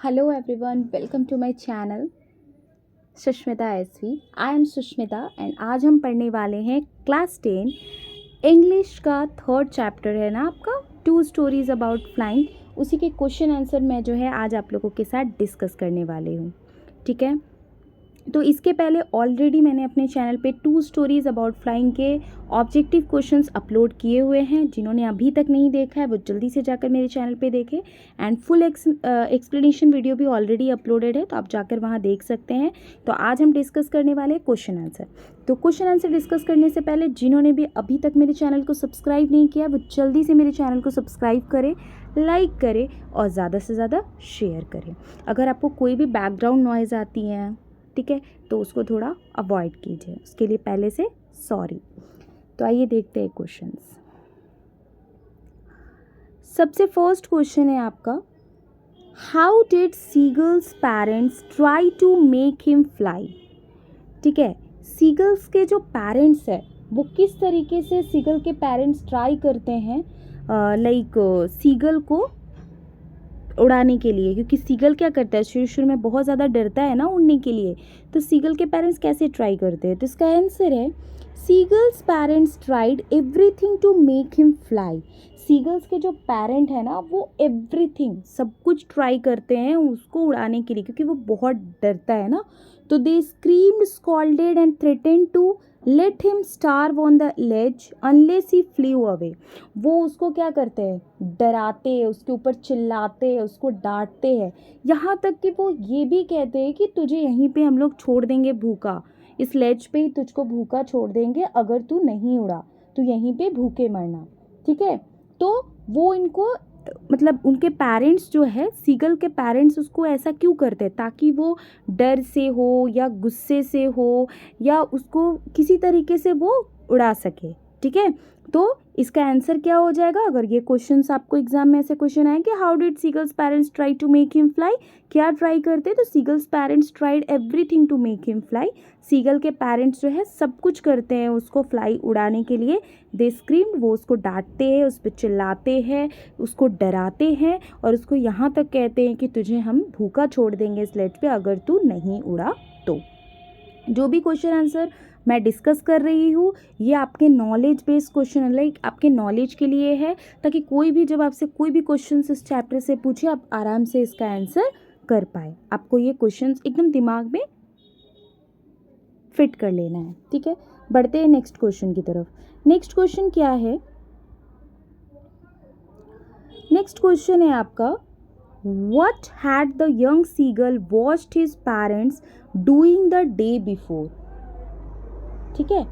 Hello everyone, welcome to my channel Sushmita SV. I am Sushmita and आज हम पढ़ने वाले हैं क्लास 10 इंग्लिश का थर्ड चैप्टर है ना आपका टू स्टोरीज अबाउट फ्लाइंग। उसी के क्वेश्चन आंसर मैं जो है आज आप लोगों के साथ डिस्कस करने वाली हूँ। ठीक है, तो इसके पहले ऑलरेडी मैंने अपने चैनल पे टू स्टोरीज़ अबाउट फ्लाइंग के ऑब्जेक्टिव क्वेश्चंस अपलोड किए हुए हैं। जिन्होंने अभी तक नहीं देखा है वो जल्दी से जाकर मेरे चैनल पे देखें एंड फुल एक्सप्लेनेशन वीडियो भी ऑलरेडी अपलोडेड है, तो आप जाकर वहाँ देख सकते हैं। तो आज हम डिस्कस करने वाले हैं क्वेश्चन आंसर। तो क्वेश्चन आंसर डिस्कस करने से पहले जिन्होंने भी अभी तक मेरे चैनल को सब्सक्राइब नहीं किया वो जल्दी से मेरे चैनल को सब्सक्राइब करें, लाइक करें और ज़्यादा से ज़्यादा शेयर करें। अगर आपको कोई भी बैकग्राउंड नॉइज़ आती है, ठीक है, तो उसको थोड़ा अवॉइड कीजिए, उसके लिए पहले से सॉरी। तो आइए देखते हैं क्वेश्चंस। सबसे फर्स्ट क्वेश्चन है आपका, how did seagulls parents try to make him fly. ठीक है, सीगल्स के जो पेरेंट्स है वो किस तरीके से सीगल के पेरेंट्स ट्राई करते हैं सीगल को उड़ाने के लिए, क्योंकि सीगल क्या करता है शुरू शुरू में बहुत ज़्यादा डरता है ना उड़ने के लिए। तो सीगल के पेरेंट्स कैसे ट्राई करते हैं, तो इसका आंसर है seagulls parents tried everything to make him fly. Seagulls के जो पेरेंट है ना वो एवरीथिंग सब कुछ ट्राई करते हैं उसको उड़ाने के लिए, क्योंकि वो बहुत डरता है ना। तो they screamed, scolded and threatened to let him starve on the ledge unless he flew away. वो उसको क्या करते हैं, डराते हैं, उसके ऊपर चिल्लाते हैं, उसको डांटते हैं, यहाँ तक कि वो ये भी कहते हैं कि तुझे यहीं पे हम लोग छोड़ देंगे भूखा, इस लेज पे ही तुझको भूखा छोड़ देंगे, अगर तू नहीं उड़ा तो यहीं पे भूखे मरना। ठीक है, तो वो इनको मतलब उनके पेरेंट्स जो है सीगल के पेरेंट्स उसको ऐसा क्यों करते हैं, ताकि वो डर से हो या गुस्से से हो या उसको किसी तरीके से वो उड़ा सके। ठीक है, तो इसका आंसर क्या हो जाएगा, अगर ये क्वेश्चंस आपको एग्जाम में ऐसे क्वेश्चन आए कि how did seagulls parents try to make him fly, क्या ट्राई करते, तो seagulls parents tried everything to make him fly. Seagull के पेरेंट्स जो है सब कुछ करते हैं उसको फ्लाई उड़ाने के लिए। दे स्क्रीम्ड, वो उसको डांटते हैं, उस पर चिल्लाते हैं, उसको डराते हैं और उसको यहाँ तक कहते हैं कि तुझे हम भूखा छोड़ देंगे इस लेज पे अगर तू नहीं उड़ा तो। जो भी क्वेश्चन आंसर मैं डिस्कस कर रही हूँ ये आपके नॉलेज बेस्ड क्वेश्चन लाइक आपके नॉलेज के लिए है, ताकि कोई भी जब आपसे कोई भी क्वेश्चन इस चैप्टर से पूछे आप आराम से इसका आंसर कर पाए। आपको ये क्वेश्चन एकदम दिमाग में फिट कर लेना है। ठीक है, बढ़ते हैं नेक्स्ट क्वेश्चन की तरफ। नेक्स्ट क्वेश्चन क्या है, नेक्स्ट क्वेश्चन है आपका, What had the young seagull watched his parents doing the day before। ठीक है,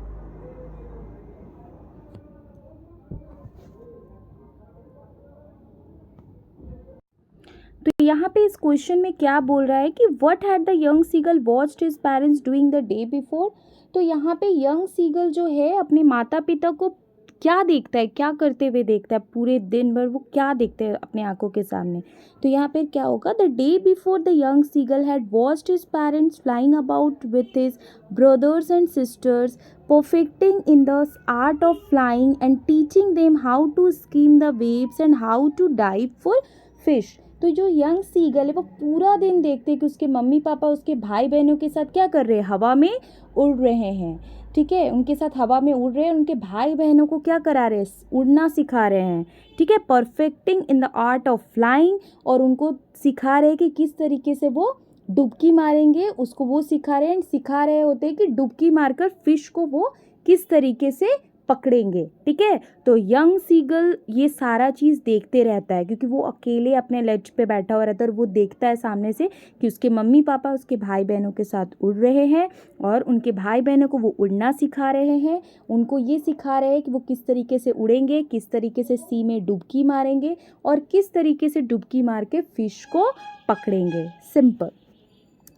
तो यहाँ पे इस क्वेश्चन में क्या बोल रहा है कि What had the young seagull watched his parents doing the day before। तो यहाँ पे यंग सीगल जो है अपने माता पिता को क्या देखता है, क्या करते हुए देखता है, पूरे दिन भर वो क्या देखते हैं अपने आंखों के सामने। तो यहाँ पे क्या होगा, the day before the young seagull had watched his parents flying about with his brothers and sisters, perfecting in the art of flying and teaching them how to skim the waves and how to dive for fish. तो जो young seagull है वो पूरा दिन देखते हैं कि उसके मम्मी पापा उसके भाई बहनों के साथ क्या कर रहे हैं, हवा में उड़ रहे हैं। ठीक है, उनके साथ हवा में उड़ रहे हैं, उनके भाई बहनों को क्या करा रहे हैं, उड़ना सिखा रहे हैं। ठीक है, perfecting in the art of flying, और उनको सिखा रहे हैं कि किस तरीके से वो डुबकी मारेंगे, उसको वो सिखा रहे हैं। सिखा रहे होते हैं कि डुबकी मारकर फिश को वो किस तरीके से पकड़ेंगे। ठीक है, तो यंग सीगल ये सारा चीज़ देखते रहता है, क्योंकि वो अकेले अपने लेज पे बैठा हुआ रहता है और वो देखता है सामने से कि उसके मम्मी पापा उसके भाई बहनों के साथ उड़ रहे हैं और उनके भाई बहनों को वो उड़ना सिखा रहे हैं। उनको ये सिखा रहे हैं कि वो किस तरीके से उड़ेंगे, किस तरीके से सी में डुबकी मारेंगे और किस तरीके से डुबकी मार के फिश को पकड़ेंगे। सिंपल।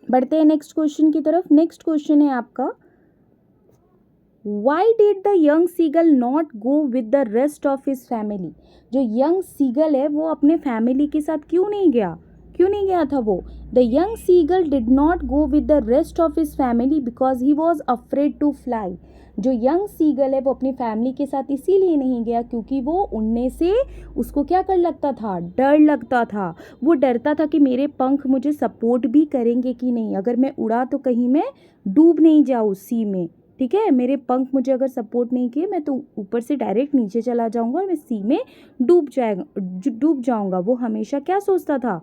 बढ़ते हैं नेक्स्ट क्वेश्चन की तरफ। नेक्स्ट क्वेश्चन है आपका, Why did the young seagull not go with the rest of his family। जो यंग सीगल है वो अपने फैमिली के साथ क्यों नहीं गया, क्यों नहीं गया था वो? The young seagull did not go with the rest of his family because he was afraid to fly. जो यंग सीगल है वो अपनी फैमिली के साथ इसीलिए नहीं गया क्योंकि वो उड़ने से उसको क्या कर लगता था, डर लगता था। वो डरता था कि मेरे पंख मुझे सपोर्ट भी करेंगे कि नहीं, अगर मैं उड़ा तो कहीं मैं डूब नहीं जाऊँ सी में, ठीक है, मेरे पंख मुझे अगर सपोर्ट नहीं किए मैं तो ऊपर से डायरेक्ट नीचे चला जाऊंगा और मैं सी में डूब जाऊंगा। वो हमेशा क्या सोचता था,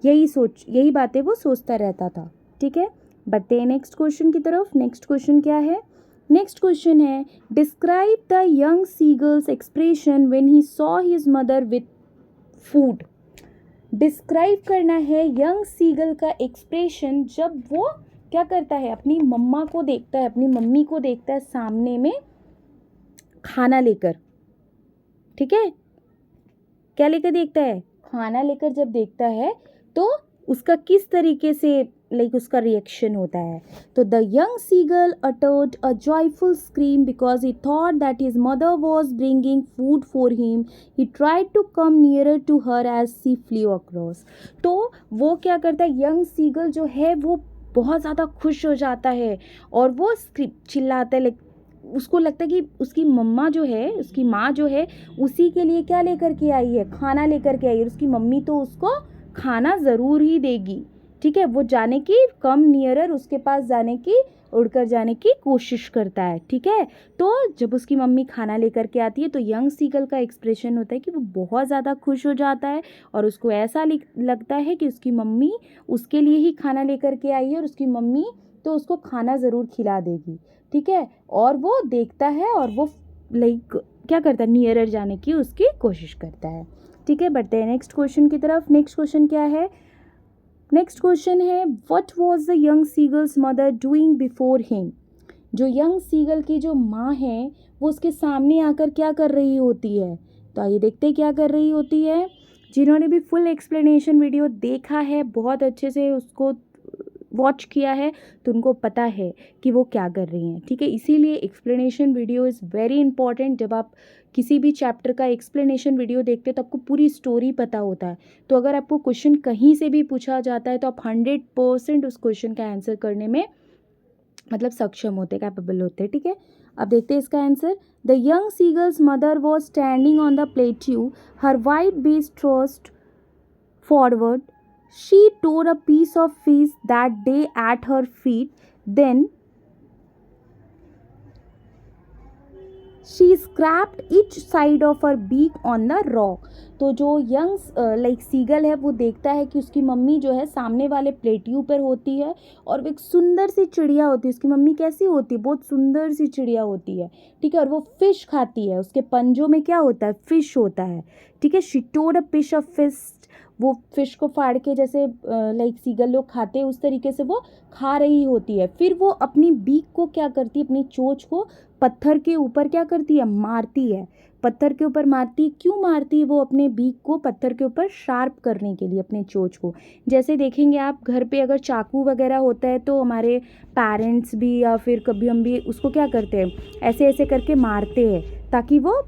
यही बातें वो सोचता रहता था, ठीक है। बढ़ते हैं नेक्स्ट क्वेश्चन की तरफ। नेक्स्ट क्वेश्चन क्या है? नेक्स्ट क्वेश्चन है describe the young seagulls expression when he saw his mother with food. Describe करना है यंग सीगल का एक्सप्रेशन जब वो क्या करता है, अपनी मम्मा को देखता है, अपनी मम्मी को देखता है सामने में खाना लेकर, ठीक है। क्या लेकर देखता है? खाना लेकर जब देखता है तो उसका किस तरीके से उसका रिएक्शन होता है। तो the young seagull uttered a joyful scream because he thought that his mother was bringing food for him. He tried to come nearer to her as she flew across. तो वो क्या करता है, यंग सीगल जो है वो बहुत ज़्यादा खुश हो जाता है और वो चिल्लाता है, उसको लगता है कि उसकी मम्मा जो है, उसकी माँ जो है उसी के लिए क्या लेकर के आई है, खाना लेकर के आई है। उसकी मम्मी तो उसको खाना ज़रूर ही देगी, ठीक है। वो जाने की कम नियरर, उसके पास जाने की, उड़कर जाने की कोशिश करता है, ठीक है। तो जब उसकी मम्मी खाना लेकर के आती है तो यंग सीगल का एक्सप्रेशन होता है कि वो बहुत ज़्यादा खुश हो जाता है और उसको ऐसा लगता है कि उसकी मम्मी उसके लिए ही खाना लेकर के आई है और उसकी मम्मी तो उसको खाना ज़रूर खिला देगी, ठीक है। और वो देखता है और वो क्या करता है, नियरर जाने की उसकी कोशिश करता है, ठीक है। बढ़ते हैं नेक्स्ट क्वेश्चन की तरफ। नेक्स्ट क्वेश्चन क्या है? नेक्स्ट क्वेश्चन है what was the young seagulls mother doing before him. जो यंग सीगल की जो माँ है वो उसके सामने आकर क्या कर रही होती है? तो आइए देखते हैं क्या कर रही होती है। जिन्होंने भी फुल एक्सप्लेनेशन वीडियो देखा है, बहुत अच्छे से उसको वॉच किया है, तो उनको पता है कि वो क्या कर रही हैं, ठीक है। इसीलिए explanation video is very important. जब आप किसी भी चैप्टर का एक्सप्लेनेशन वीडियो देखते हैं तो आपको पूरी स्टोरी पता होता है। तो अगर आपको क्वेश्चन कहीं से भी पूछा जाता है तो आप 100% उस क्वेश्चन का आंसर करने में सक्षम होते, कैपेबल होते, ठीक है। अब देखते हैं इसका answer. The young seagulls mother was standing on the plateau, her white बीज थ्रोस्ट forward. She tore a piece of fish that day at her feet. Then she scraped each side of her beak on the rock. तो जो young seagull है वो देखता है कि उसकी mummy जो है सामने वाले प्लेट्यू पर होती है और वो एक सुंदर सी चिड़िया होती है। उसकी मम्मी कैसी होती है? बहुत सुंदर सी चिड़िया होती है, ठीक है। और वो फिश खाती है, उसके पंजों में क्या होता है? फिश होता है, ठीक है। She tore a piece of fish, वो फिश को फाड़ के जैसे सीगल लोग खाते हैं उस तरीके से वो खा रही होती है। फिर वो अपनी बीक को क्या करती है, अपनी चोंच को पत्थर के ऊपर क्या करती है, मारती है। पत्थर के ऊपर मारती, क्यों मारती है? वो अपने बीक को पत्थर के ऊपर शार्प करने के लिए, अपने चोंच को। जैसे देखेंगे आप घर पे अगर चाकू वगैरह होता है तो हमारे पेरेंट्स भी या फिर कभी हम भी उसको क्या करते हैं, ऐसे ऐसे करके मारते हैं ताकि वो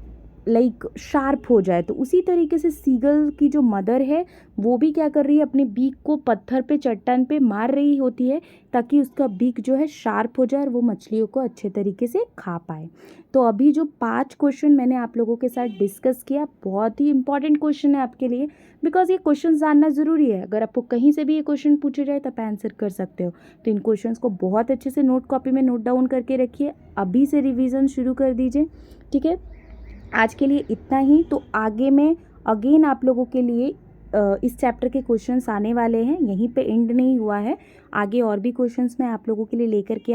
शार्प हो जाए। तो उसी तरीके से सीगल की जो मदर है वो भी क्या कर रही है, अपने बीक को पत्थर पे, चट्टान पे मार रही होती है ताकि उसका बीक जो है शार्प हो जाए और वो मछलियों को अच्छे तरीके से खा पाए। तो अभी जो 5 क्वेश्चन मैंने आप लोगों के साथ डिस्कस किया, बहुत ही इंपॉर्टेंट क्वेश्चन है आपके लिए, बिकॉज ये क्वेश्चन जानना ज़रूरी है। अगर आपको कहीं से भी ये क्वेश्चन पूछे जाए तो आप आंसर कर सकते हो। तो इन क्वेश्चन को बहुत अच्छे से नोट कॉपी में नोट डाउन करके रखिए, अभी से रिविज़न शुरू कर दीजिए, ठीक है। आज के लिए इतना ही। तो आगे में अगेन आप लोगों के लिए इस चैप्टर के क्वेश्चंस आने वाले हैं, यहीं पे एंड नहीं हुआ है, आगे और भी क्वेश्चंस मैं आप लोगों के लिए लेकर के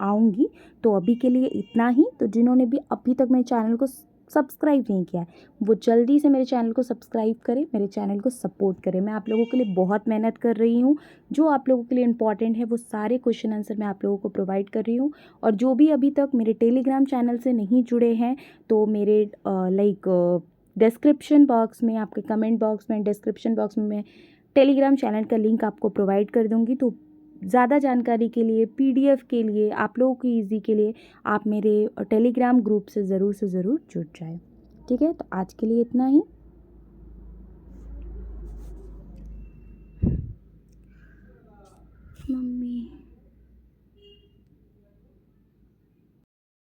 आऊँगी। तो अभी के लिए इतना ही। तो जिन्होंने भी अभी तक मेरे चैनल को सब्सक्राइब नहीं किया है वो जल्दी से मेरे चैनल को सब्सक्राइब करें, मेरे चैनल को सपोर्ट करें। मैं आप लोगों के लिए बहुत मेहनत कर रही हूँ, जो आप लोगों के लिए इंपॉर्टेंट है वो सारे क्वेश्चन आंसर मैं आप लोगों को प्रोवाइड कर रही हूँ। और जो भी अभी तक मेरे टेलीग्राम चैनल से नहीं जुड़े हैं तो मेरे डिस्क्रिप्शन बॉक्स में, आपके कमेंट बॉक्स में, डिस्क्रिप्शन बॉक्स में मैं टेलीग्राम चैनल का लिंक आपको प्रोवाइड कर दूँगी। तो ज़्यादा जानकारी के लिए, PDF के लिए, आप लोगों की ईजी के लिए आप मेरे टेलीग्राम ग्रुप से ज़रूर जुड़ जाए, ठीक है। तो आज के लिए इतना ही। मम्मी।